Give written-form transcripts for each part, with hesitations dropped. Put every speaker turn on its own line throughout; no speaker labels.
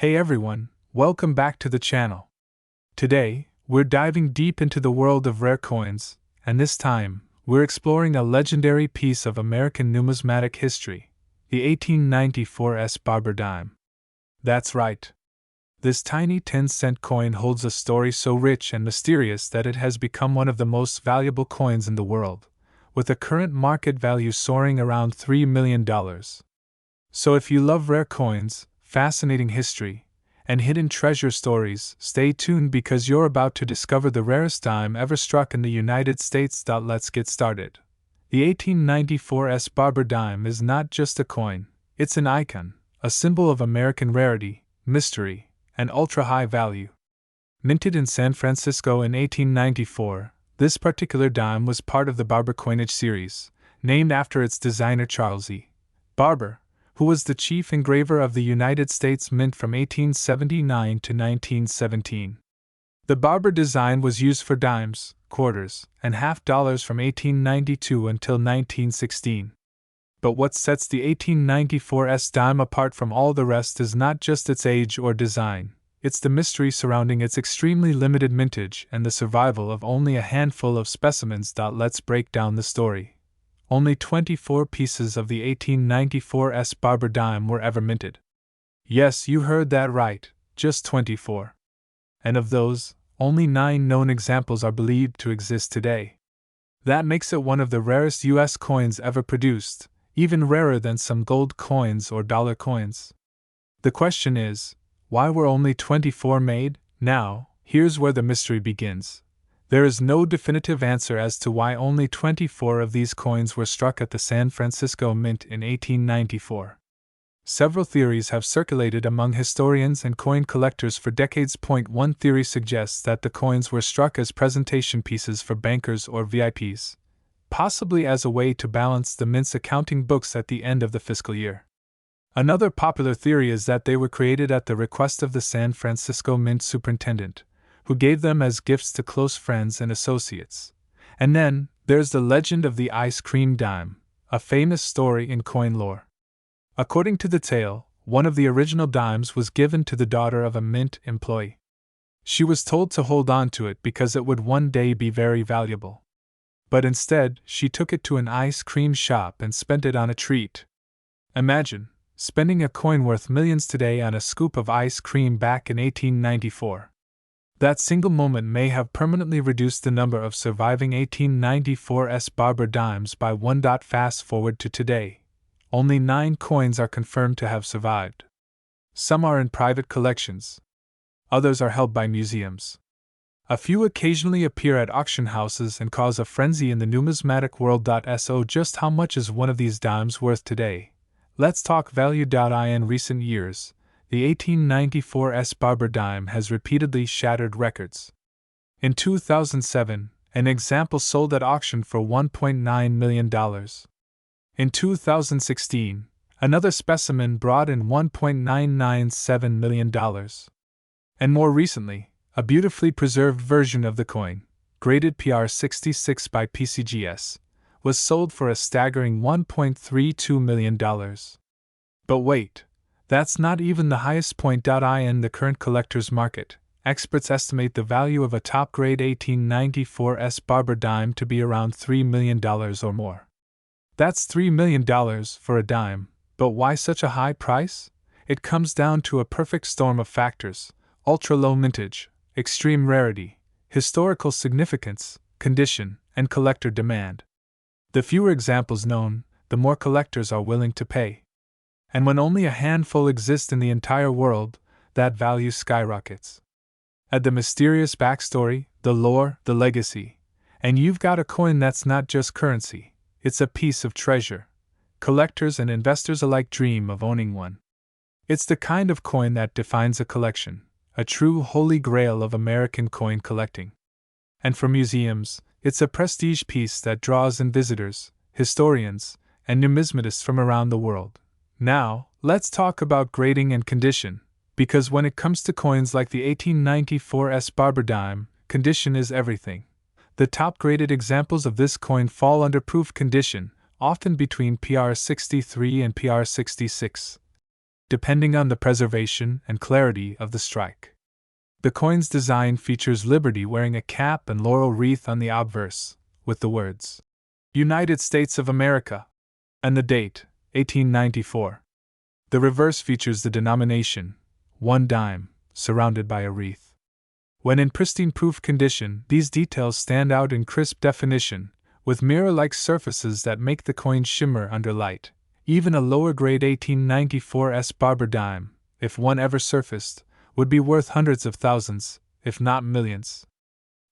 Hey everyone, welcome back to the channel. Today, we're diving deep into the world of rare coins, and this time, we're exploring a legendary piece of American numismatic history, the 1894 Barber dime. That's right. This tiny 10-cent coin holds a story so rich and mysterious that it has become one of the most valuable coins in the world, with a current market value soaring around $3 million. So if you love rare coins, fascinating history, and hidden treasure stories, stay tuned because you're about to discover the rarest dime ever struck in the United States. Let's get started. The 1894 Barber dime is not just a coin, it's an icon, a symbol of American rarity, mystery, and ultra-high value. Minted in San Francisco in 1894, this particular dime was part of the Barber coinage series, named after its designer Charles E. Barber, who was the chief engraver of the United States Mint from 1879 to 1917. The Barber design was used for dimes, quarters, and half dollars from 1892 until 1916. But what sets the 1894 dime apart from all the rest is not just its age or design, it's the mystery surrounding its extremely limited mintage and the survival of only a handful of specimens. Let's break down the story. Only 24 pieces of the 1894 Barber dime were ever minted. Yes, you heard that right, just 24. And of those, only 9 known examples are believed to exist today. That makes it one of the rarest U.S. coins ever produced, even rarer than some gold coins or dollar coins. The question is, why were only 24 made? Now, here's where the mystery begins. There is no definitive answer as to why only 24 of these coins were struck at the San Francisco Mint in 1894. Several theories have circulated among historians and coin collectors for decades. One theory suggests that the coins were struck as presentation pieces for bankers or VIPs, possibly as a way to balance the Mint's accounting books at the end of the fiscal year. Another popular theory is that they were created at the request of the San Francisco Mint superintendent, who gave them as gifts to close friends and associates. And then, there's the legend of the ice cream dime, a famous story in coin lore. According to the tale, one of the original dimes was given to the daughter of a Mint employee. She was told to hold on to it because it would one day be very valuable. But instead, she took it to an ice cream shop and spent it on a treat. Imagine spending a coin worth millions today on a scoop of ice cream back in 1894. That single moment may have permanently reduced the number of surviving 1894 Barber dimes by 1. Fast forward to today. Only 9 coins are confirmed to have survived. Some are in private collections. Others are held by museums. A few occasionally appear at auction houses and cause a frenzy in the numismatic world. So just how much is one of these dimes worth today? Let's talk value. In recent years, the 1894 Barber dime has repeatedly shattered records. In 2007, an example sold at auction for $1.9 million. In 2016, another specimen brought in $1.997 million. And more recently, a beautifully preserved version of the coin, graded PR66 by PCGS, was sold for a staggering $1.32 million. But wait, that's not even the highest point. In the current collector's market, experts estimate the value of a top-grade 1894 Barber dime to be around $3 million or more. That's $3 million for a dime, but why such a high price? It comes down to a perfect storm of factors: ultra-low mintage, extreme rarity, historical significance, condition, and collector demand. The fewer examples known, the more collectors are willing to pay. And when only a handful exist in the entire world, that value skyrockets. Add the mysterious backstory, the lore, the legacy, and you've got a coin that's not just currency, it's a piece of treasure. Collectors and investors alike dream of owning one. It's the kind of coin that defines a collection, a true holy grail of American coin collecting. And for museums, it's a prestige piece that draws in visitors, historians, and numismatists from around the world. Now, let's talk about grading and condition, because when it comes to coins like the 1894 Barber dime, condition is everything. The top-graded examples of this coin fall under proof condition, often between PR63 and PR66. depending on the preservation and clarity of the strike. The coin's design features Liberty wearing a cap and laurel wreath on the obverse, with the words, United States of America, and the date, 1894. The reverse features the denomination, 1 dime, surrounded by a wreath. When in pristine proof condition, these details stand out in crisp definition, with mirror-like surfaces that make the coin shimmer under light. Even a lower-grade 1894 barber dime, if one ever surfaced, would be worth hundreds of thousands, if not millions.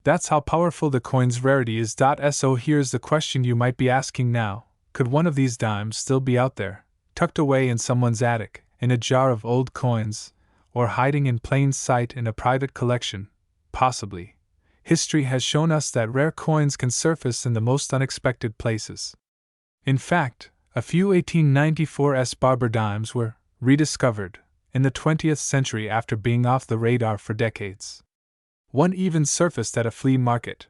That's how powerful the coin's rarity is. So here's the question you might be asking now: could one of these dimes still be out there, tucked away in someone's attic, in a jar of old coins, or hiding in plain sight in a private collection? Possibly. History has shown us that rare coins can surface in the most unexpected places. In fact, a few 1894 barber dimes were rediscovered in the 20th century after being off the radar for decades. One even surfaced at a flea market.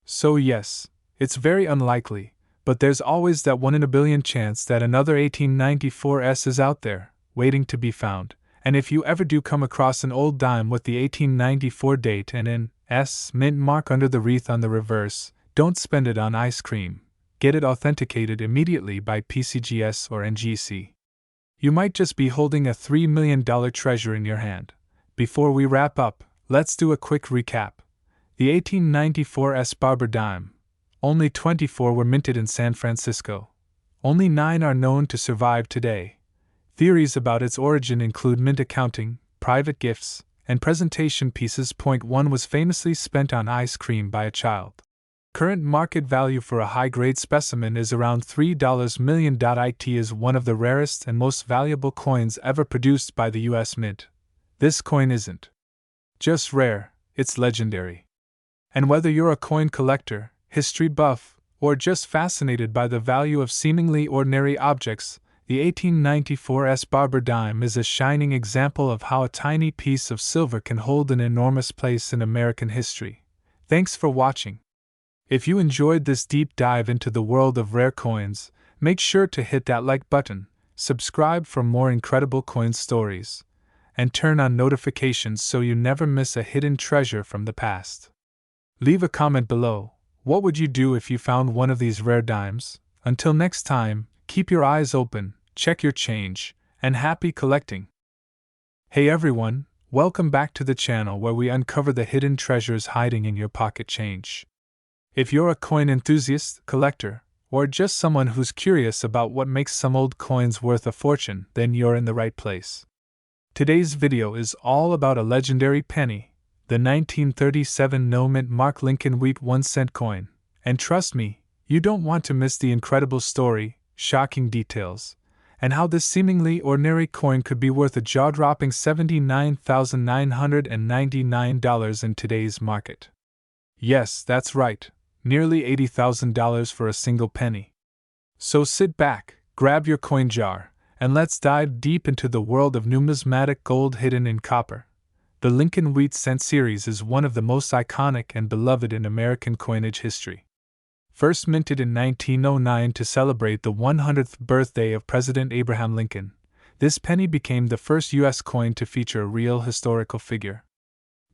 So yes, it's very unlikely, but there's always that 1 in a billion chance that another 1894 is out there, waiting to be found. And if you ever do come across an old dime with the 1894 date and an S mint mark under the wreath on the reverse, don't spend it on ice cream. Get it authenticated immediately by PCGS or NGC. You might just be holding a $3 million treasure in your hand. Before we wrap up, let's do a quick recap. The 1894 barber dime. Only 24 were minted in San Francisco. Only 9 are known to survive today. Theories about its origin include mint accounting, private gifts, and presentation pieces. Point 1 was famously spent on ice cream by a child. Current market value for a high-grade specimen is around $3 million. It is one of the rarest and most valuable coins ever produced by the U.S. Mint. This coin isn't just rare, it's legendary. And whether you're a coin collector, history buff, or just fascinated by the value of seemingly ordinary objects, the 1894 barber dime is a shining example of how a tiny piece of silver can hold an enormous place in American history. Thanks for watching. If you enjoyed this deep dive into the world of rare coins, make sure to hit that like button, subscribe for more incredible coin stories, and turn on notifications so you never miss a hidden treasure from the past. Leave a comment below. What would you do if you found one of these rare dimes? Until next time, keep your eyes open, check your change, and happy collecting. Hey everyone, welcome back to the channel where we uncover the hidden treasures hiding in your pocket change. If you're a coin enthusiast, collector, or just someone who's curious about what makes some old coins worth a fortune, then you're in the right place. Today's video is all about a legendary penny, the 1937 no-mint mark Lincoln Wheat 1-cent coin. And trust me, you don't want to miss the incredible story, shocking details, and how this seemingly ordinary coin could be worth a jaw-dropping $79,999 in today's market. Yes, that's right. Nearly $80,000 for a single penny. So sit back, grab your coin jar, and let's dive deep into the world of numismatic gold hidden in copper. The Lincoln Wheat Cent series is one of the most iconic and beloved in American coinage history. First minted in 1909 to celebrate the 100th birthday of President Abraham Lincoln, this penny became the first U.S. coin to feature a real historical figure.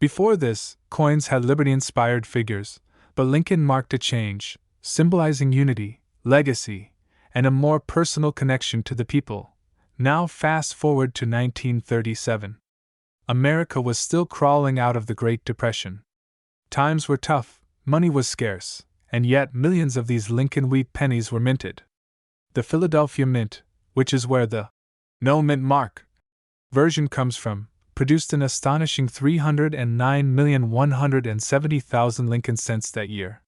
Before this, coins had liberty-inspired figures, but Lincoln marked a change, symbolizing unity, legacy, and a more personal connection to the people. Now fast forward to 1937. America was still crawling out of the Great Depression. Times were tough, money was scarce, and yet millions of these Lincoln Wheat pennies were minted. The Philadelphia Mint, which is where the no mint mark version comes from, produced an astonishing 309,170,000 Lincoln cents that year.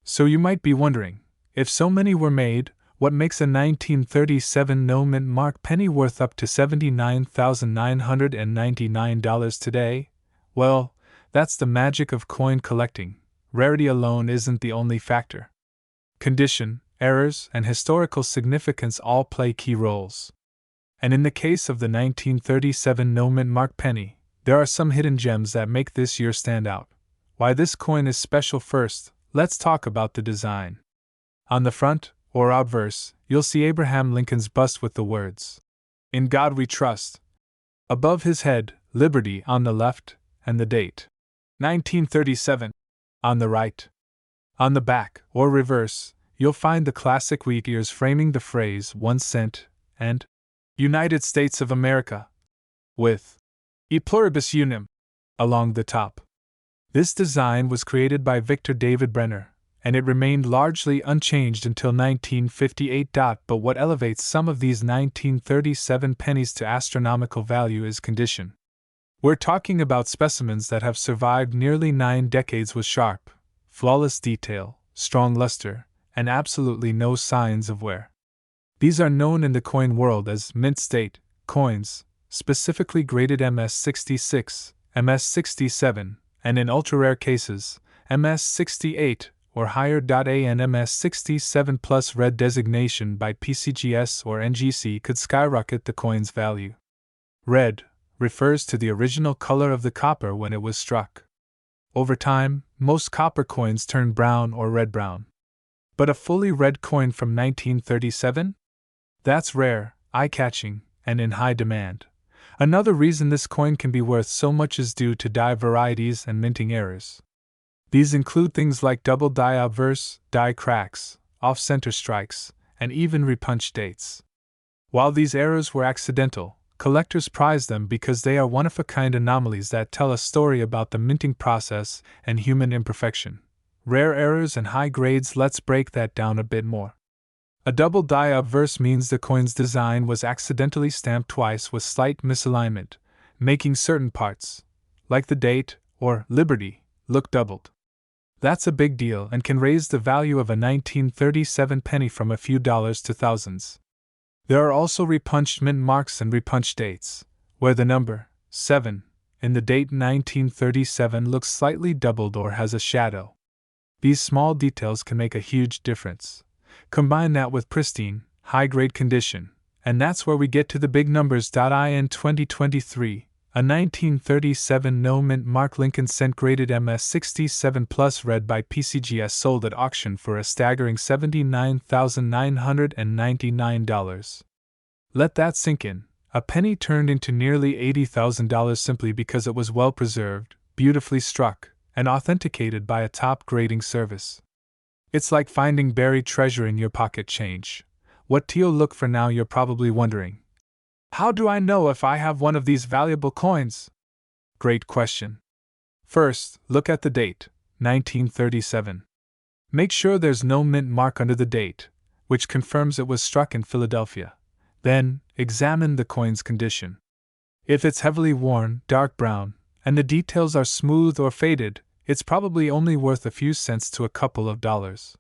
So you might be wondering, if so many were made, what makes a 1937 no-mint mark penny worth up to $79,999 today? Well, that's the magic of coin collecting. Rarity alone isn't the only factor. Condition, errors, and historical significance all play key roles. And in the case of the 1937 no-mint mark penny, there are some hidden gems that make this year stand out. Why this coin is special? First, let's talk about the design. On the front, or obverse, you'll see Abraham Lincoln's bust with the words, "In God We Trust." Above his head, Liberty on the left, and the date, 1937, on the right. On the back, or reverse, you'll find the classic wheat ears framing the phrase 1 cent and United States of America, with E pluribus unum along the top. This design was created by Victor David Brenner, and it remained largely unchanged until 1958. But what elevates some of these 1937 pennies to astronomical value is condition. We're talking about specimens that have survived nearly 9 decades with sharp, flawless detail, strong luster, and absolutely no signs of wear. These are known in the coin world as mint state coins, specifically graded MS66, MS67, and in ultra-rare cases, MS68 or higher. And MS67 plus red designation by PCGS or NGC could skyrocket the coin's value. Red refers to the original color of the copper when it was struck. Over time, most copper coins turn brown or red-brown. But a fully red coin from 1937? That's rare, eye-catching, and in high demand. Another reason this coin can be worth so much is due to die varieties and minting errors. These include things like double die obverse, die cracks, off-center strikes, and even repunched dates. While these errors were accidental, collectors prize them because they are one-of-a-kind anomalies that tell a story about the minting process and human imperfection. Rare errors and high grades. Let's break that down a bit more. A double die obverse means the coin's design was accidentally stamped twice with slight misalignment, making certain parts, like the date or Liberty, look doubled. That's a big deal and can raise the value of a 1937 penny from a few dollars to thousands. There are also repunched mint marks and repunched dates, where the number 7 in the date 1937 looks slightly doubled or has a shadow. These small details can make a huge difference. Combine that with pristine, high-grade condition, and that's where we get to the big numbers. In 2023, a 1937 no-mint mark Lincoln Cent graded MS67 plus red by PCGS sold at auction for a staggering $79,999. Let that sink in. A penny turned into nearly $80,000 simply because it was well preserved, beautifully struck, and authenticated by a top grading service. It's like finding buried treasure in your pocket change. What do you look for now, you're probably wondering. How do I know if I have one of these valuable coins? Great question. First, look at the date, 1937. Make sure there's no mint mark under the date, which confirms it was struck in Philadelphia. Then, examine the coin's condition. If it's heavily worn, dark brown, and the details are smooth or faded, it's probably only worth a few cents to a couple of dollars.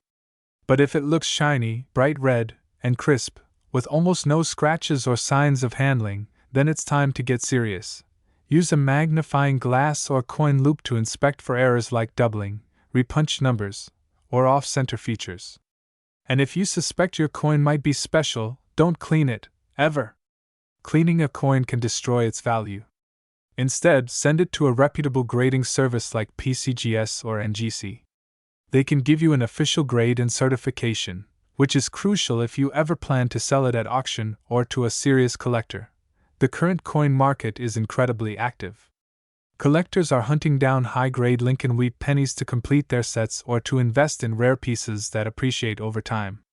But if it looks shiny, bright red, and crisp, with almost no scratches or signs of handling, then it's time to get serious. Use a magnifying glass or coin loop to inspect for errors like doubling, repunched numbers, or off-center features. And if you suspect your coin might be special, don't clean it, ever. Cleaning a coin can destroy its value. Instead, send it to a reputable grading service like PCGS or NGC. They can give you an official grade and certification, which is crucial if you ever plan to sell it at auction or to a serious collector. The current coin market is incredibly active. Collectors are hunting down high-grade Lincoln wheat pennies to complete their sets or to invest in rare pieces that appreciate over time.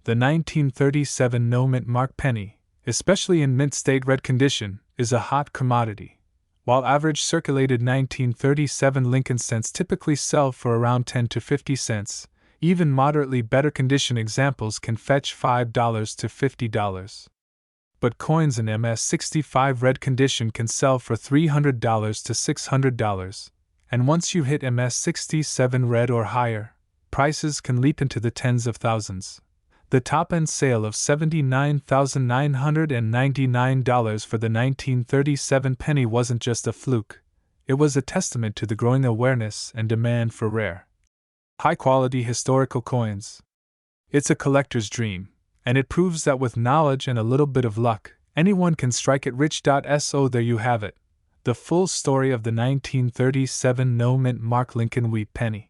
The 1937 no-mint mark penny, especially in mint state red condition, is a hot commodity. While average circulated 1937 Lincoln cents typically sell for around 10 to 50 cents, even moderately better condition examples can fetch $5 to $50. But coins in MS65 red condition can sell for $300 to $600, and once you hit MS67 red or higher, prices can leap into the tens of thousands. The top-end sale of $79,999 for the 1937 penny wasn't just a fluke, it was a testament to the growing awareness and demand for rare, high-quality historical coins. It's a collector's dream, and it proves that with knowledge and a little bit of luck, anyone can strike it rich. So there you have it, the full story of the 1937 no-mint mark Lincoln wheat penny.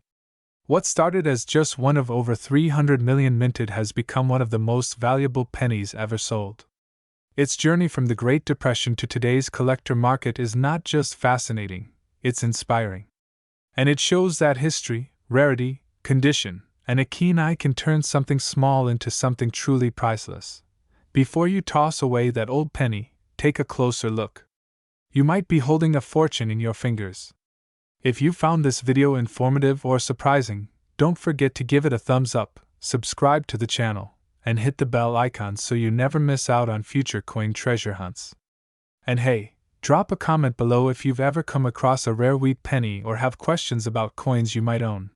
What started as just one of over 300 million minted has become one of the most valuable pennies ever sold. Its journey from the Great Depression to today's collector market is not just fascinating, it's inspiring. And it shows that history, rarity, condition, and a keen eye can turn something small into something truly priceless. Before you toss away that old penny, take a closer look. You might be holding a fortune in your fingers. If you found this video informative or surprising, don't forget to give it a thumbs up, subscribe to the channel, and hit the bell icon so you never miss out on future coin treasure hunts. And hey, drop a comment below if you've ever come across a rare wheat penny or have questions about coins you might own.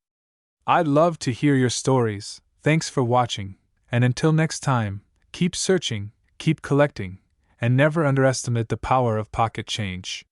I'd love to hear your stories. Thanks for watching, and until next time, keep searching, keep collecting, and never underestimate the power of pocket change.